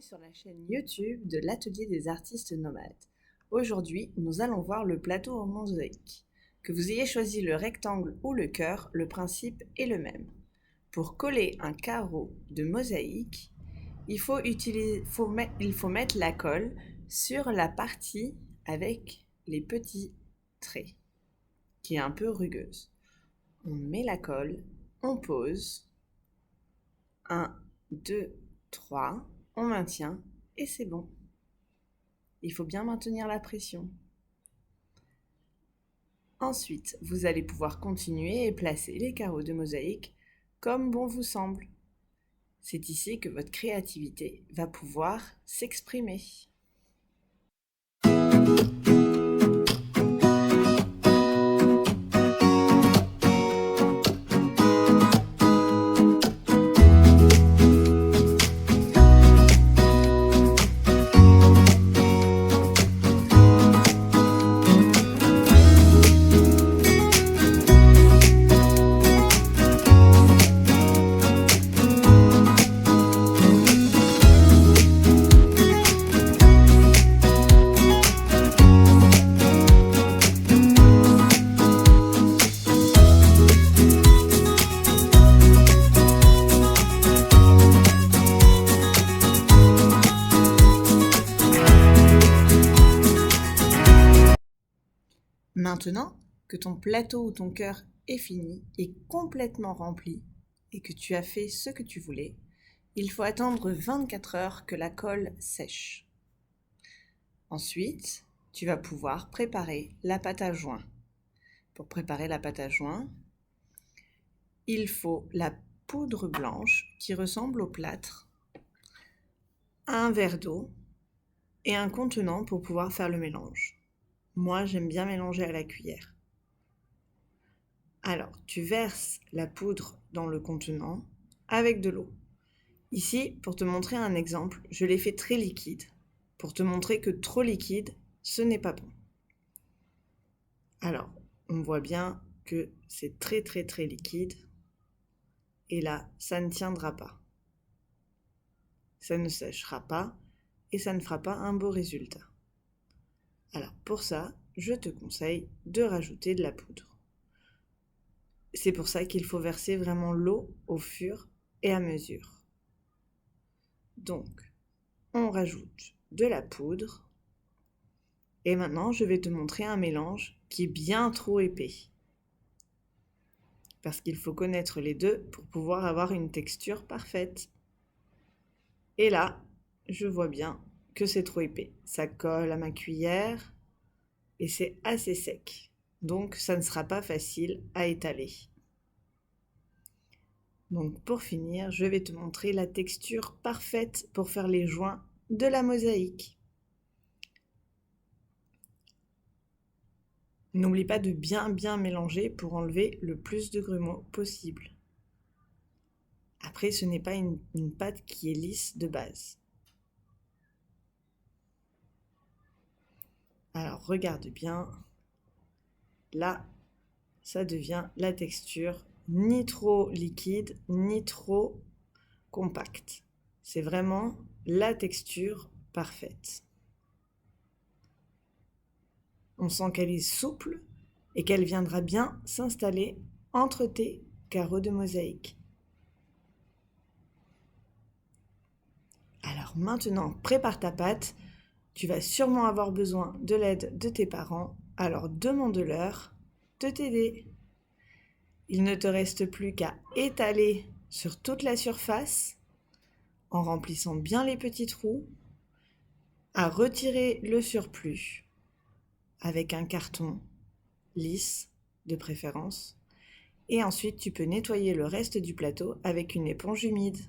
sur la chaîne YouTube de l'Atelier des artistes nomades. Aujourd'hui, nous allons voir le plateau en mosaïque. Que vous ayez choisi le rectangle ou le cœur, le principe est le même. Pour coller un carreau de mosaïque, il faut mettre la colle sur la partie avec les petits traits, qui est un peu rugueuse. On met la colle, on pose, 1, 2, 3, on maintient et c'est bon. Il faut bien maintenir la pression. Ensuite, vous allez pouvoir continuer et placer les carreaux de mosaïque comme bon vous semble. C'est ici que votre créativité va pouvoir s'exprimer. Maintenant que ton plateau ou ton cœur est fini et complètement rempli et que tu as fait ce que tu voulais, il faut attendre 24 heures que la colle sèche. Ensuite, tu vas pouvoir préparer la pâte à joint. Pour préparer la pâte à joint, il faut la poudre blanche qui ressemble au plâtre, un verre d'eau et un contenant pour pouvoir faire le mélange. Moi, j'aime bien mélanger à la cuillère. Alors, tu verses la poudre dans le contenant avec de l'eau. Ici, pour te montrer un exemple, je l'ai fait très liquide, pour te montrer que trop liquide, ce n'est pas bon. Alors, on voit bien que c'est très liquide, et là, ça ne tiendra pas. Ça ne séchera pas, et ça ne fera pas un beau résultat. Alors pour ça, je te conseille de rajouter de la poudre. C'est pour ça qu'il faut verser vraiment l'eau au fur et à mesure. Donc, on rajoute de la poudre. Et maintenant, je vais te montrer un mélange qui est bien trop épais. Parce qu'il faut connaître les deux pour pouvoir avoir une texture parfaite. Et là, je vois bien que c'est trop épais. Ça colle à ma cuillère. Et c'est assez sec, donc ça ne sera pas facile à étaler. Donc pour finir, je vais te montrer la texture parfaite pour faire les joints de la mosaïque. N'oublie pas de bien mélanger pour enlever le plus de grumeaux possible. Après, ce n'est pas une pâte qui est lisse de base. Alors regarde bien. Là, ça devient la texture ni trop liquide, ni trop compacte. C'est vraiment la texture parfaite. On sent qu'elle est souple et qu'elle viendra bien s'installer entre tes carreaux de mosaïque. Alors maintenant, prépare ta pâte. Tu vas sûrement avoir besoin de l'aide de tes parents, alors demande-leur de t'aider. Il ne te reste plus qu'à étaler sur toute la surface en remplissant bien les petits trous, à retirer le surplus avec un carton lisse de préférence, et ensuite tu peux nettoyer le reste du plateau avec une éponge humide.